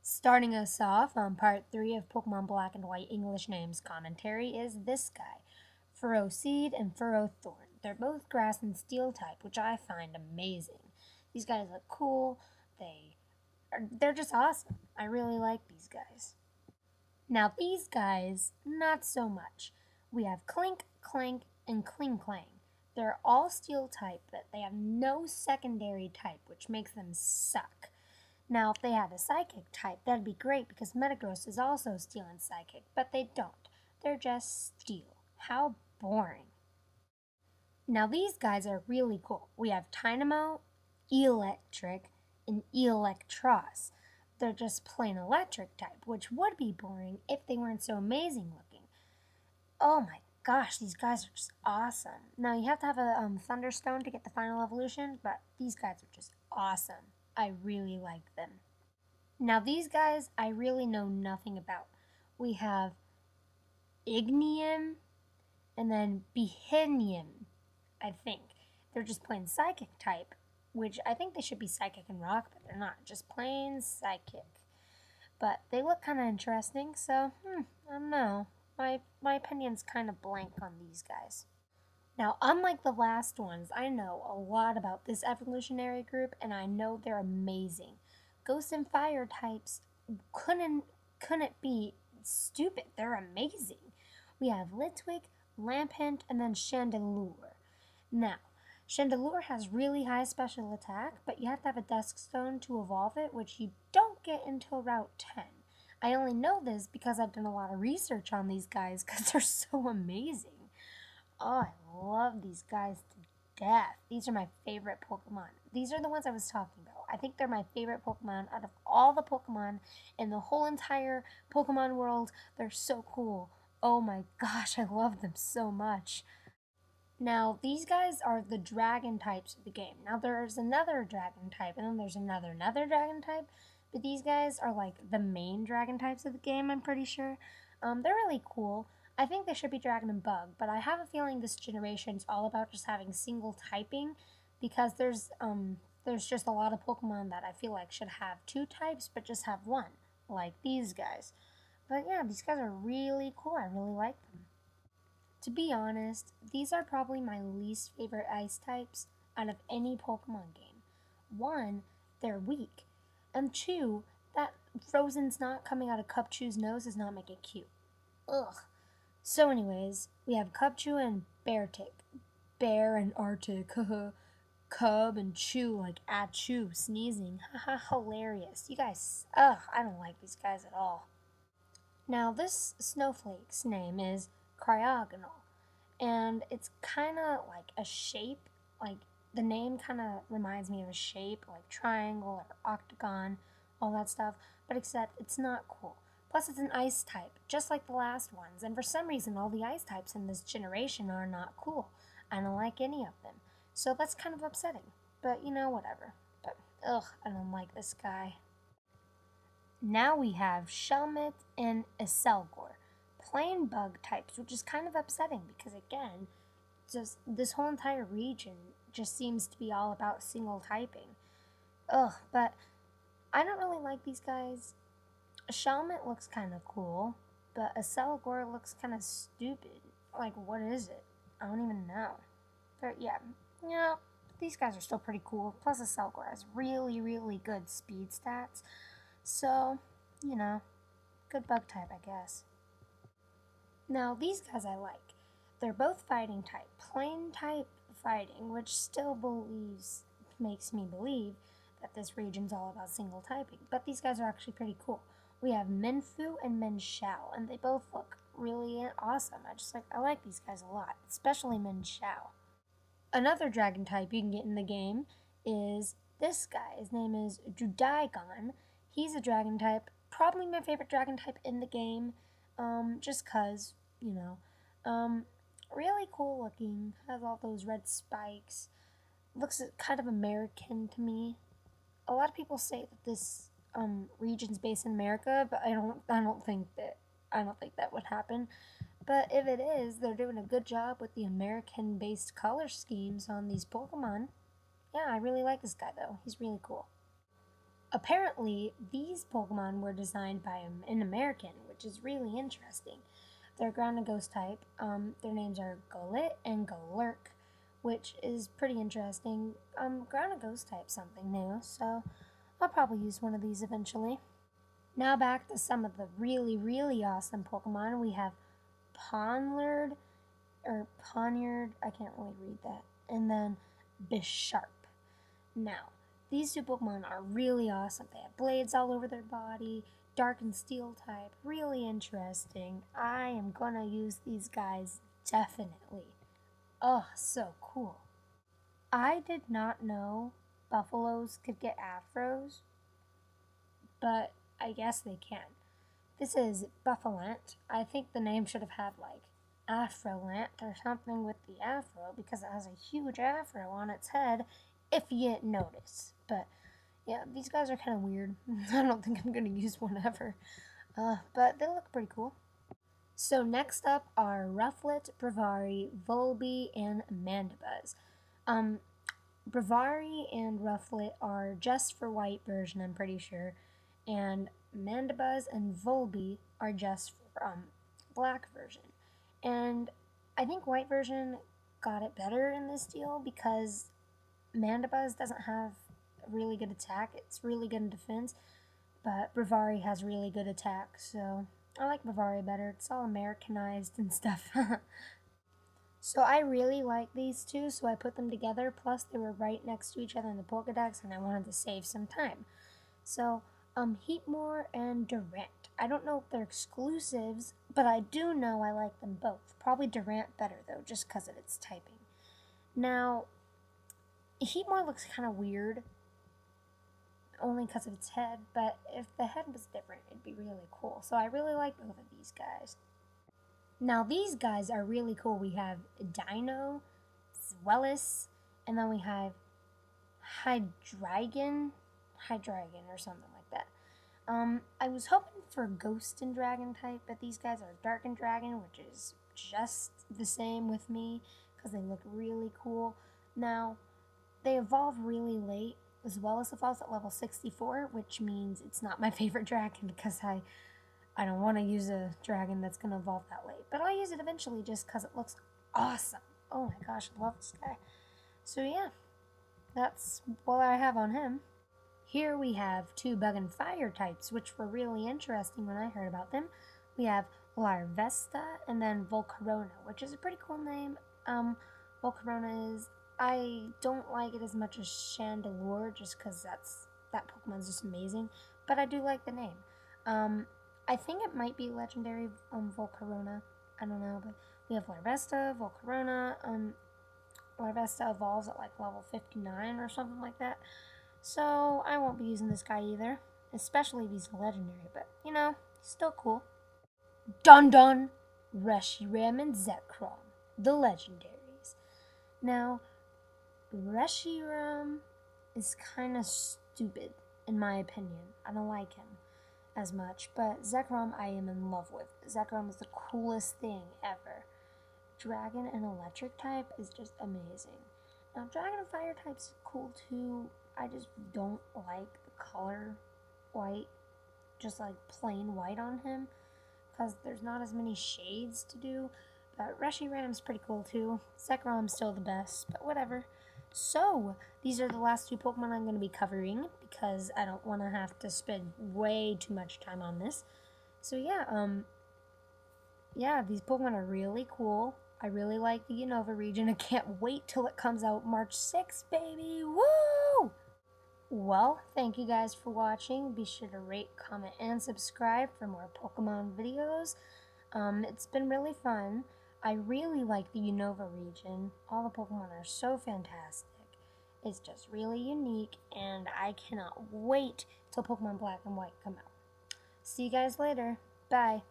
Starting us off on part 3 of Pokemon Black and White English Names commentary is this guy, Ferroseed and Ferrothorn. They're both grass and steel type, which I find amazing. These guys look cool. They're just awesome. I really like these guys. Now these guys, not so much. We have Clink, Clank, and Kling Clang. They're all steel type, but they have no secondary type, which makes them suck. Now, if they had a psychic type, that'd be great because Metagross is also steel and psychic, but they don't. They're just steel. How boring. Now, these guys are really cool. We have Tynamo, Electric, and Electros. They're just plain electric type, which would be boring if they weren't so amazing looking. Oh my gosh, these guys are just awesome. Now, you have to have a Thunderstone to get the final evolution, but these guys are just awesome. I really like them. Now these guys I really know nothing about. We have Ignium and then Behinium, I think. They're just plain psychic type, which I think they should be psychic and rock, but they're not. Just plain psychic. But they look kind of interesting, so, I don't know. My opinion's kind of blank on these guys. Now, unlike the last ones, I know a lot about this evolutionary group, and I know they're amazing. Ghost and fire types couldn't be stupid. They're amazing. We have Litwick, Lampent, and then Chandelure. Now, Chandelure has really high special attack, but you have to have a Dusk Stone to evolve it, which you don't get until Route 10. I only know this because I've done a lot of research on these guys because they're so amazing. Oh, I love these guys to death. These are my favorite Pokemon. These are the ones I was talking about. I think they're my favorite Pokemon out of all the Pokemon in the whole entire Pokemon world. They're so cool. Oh my gosh, I love them so much. Now, these guys are the dragon types of the game. Now, there's another dragon type, and then there's another dragon type. But these guys are like the main dragon types of the game, I'm pretty sure. They're really cool. I think they should be Dragon and Bug, but I have a feeling this generation's all about just having single typing because there's just a lot of Pokemon that I feel like should have two types but just have one, like these guys. But yeah, these guys are really cool. I really like them. To be honest, these are probably my least favorite ice types out of any Pokemon game. One, they're weak, and two, that frozen snot coming out of Cubchoo's nose does not make it cute. Ugh. So anyways, we have Cubchoo and Beartic. Bear and Arctic, Cub and Chew like Achoo, sneezing. Haha, hilarious. You guys, I don't like these guys at all. Now this snowflake's name is Cryogonal, and it's kind of like a shape, like the name kind of reminds me of a shape, like triangle or octagon, all that stuff, but except it's not cool. Plus, it's an ice type, just like the last ones, and for some reason, all the ice types in this generation are not cool. I don't like any of them. So that's kind of upsetting. But, whatever. But, I don't like this guy. Now we have Shelmet and Iselgor, plain bug types, which is kind of upsetting because, again, just this whole entire region just seems to be all about single typing. But I don't really like these guys. Shelmet looks kind of cool, but Iselgor looks kind of stupid. Like, what is it? I don't even know. But yeah, these guys are still pretty cool. Plus, Iselgor has really, really good speed stats. So, good bug type, I guess. Now, these guys I like. They're both fighting type, plain type fighting, which still makes me believe that this region's all about single typing. But these guys are actually pretty cool. We have Minfu and Minxiao, and they both look really awesome. I like these guys a lot, especially Minxiao. Another dragon type you can get in the game is this guy. His name is Drudaigon. He's a dragon type, probably my favorite dragon type in the game, just cause, really cool looking, has all those red spikes, looks kind of American to me. A lot of people say that this region's based in America, but I don't think that would happen. But if it is, they're doing a good job with the American-based color schemes on these Pokemon. Yeah, I really like this guy though. He's really cool. apparently, these Pokemon were designed by an American, which is really interesting. They're ground and ghost type. Their names are Golett and Golurk, which is pretty interesting. Ground and ghost type, something new, so I'll probably use one of these eventually. Now back to some of the really, really awesome Pokemon. We have Ponlard, or Ponyard, I can't really read that, and then Bisharp. Now, these two Pokemon are really awesome. They have blades all over their body, dark and steel type, really interesting. I am gonna use these guys definitely. Oh, so cool. I did not know buffaloes could get afros, but I guess they can. This is Buffalant. I think the name should have had like Afrolant or something with the afro because it has a huge afro on its head if you didn't notice. But yeah, these guys are kind of weird. I don't think I'm going to use one ever. But they look pretty cool. So next up are Rufflet, Bravari, Volby, and Mandibuzz. Bravari and Rufflet are just for white version, I'm pretty sure. And Mandibuzz and Volby are just for black version. And I think white version got it better in this deal because Mandibuzz doesn't have a really good attack. It's really good in defense, but Bravari has really good attack, so I like Bravari better. It's all Americanized and stuff. So I really like these two, so I put them together, plus they were right next to each other in the Pokedex, and I wanted to save some time. So, Heatmor and Durant. I don't know if they're exclusives, but I do know I like them both. Probably Durant better, though, just because of its typing. Now, Heatmor looks kind of weird, only because of its head, but if the head was different, it'd be really cool. So I really like both of these guys. Now, these guys are really cool. We have Dino, Zweilous, and then we have Hydreigon or something like that. I was hoping for Ghost and Dragon type, but these guys are Dark and Dragon, which is just the same with me because they look really cool. Now, they evolve really late. Zweilous evolves at level 64, which means it's not my favorite dragon because I don't want to use a dragon that's going to evolve that late. But I'll use it eventually just because it looks awesome. Oh my gosh, I love this guy. So yeah, that's what I have on him. Here we have two Bug and Fire types, which were really interesting when I heard about them. We have Larvesta and then Volcarona, which is a pretty cool name. Volcarona is... I don't like it as much as Chandelure, just because that Pokemon's just amazing. But I do like the name. I think it might be legendary Volcarona. I don't know, but we have Larvesta, Volcarona. Larvesta evolves at like level 59 or something like that. So I won't be using this guy either, especially if he's legendary, but you know, he's still cool. Dun Dun, Reshiram, and Zekrom, the legendaries. Now, Reshiram is kind of stupid, in my opinion. I don't like him as much, but Zekrom I am in love with. Zekrom is the coolest thing ever. Dragon and electric type is just amazing. Now, Dragon and Fire type's cool too. I just don't like the color white, just like plain white on him, because there's not as many shades to do. But Reshiram's pretty cool too. Zekrom's still the best, but whatever. So, these are the last two Pokemon I'm going to be covering, because I don't want to have to spend way too much time on this. So yeah, these Pokemon are really cool. I really like the Unova region. I can't wait till it comes out March 6th, baby! Woo! Well, thank you guys for watching. Be sure to rate, comment, and subscribe for more Pokemon videos. It's been really fun. I really like the Unova region. All the Pokemon are so fantastic. It's just really unique, and I cannot wait till Pokemon Black and White come out. See you guys later. Bye.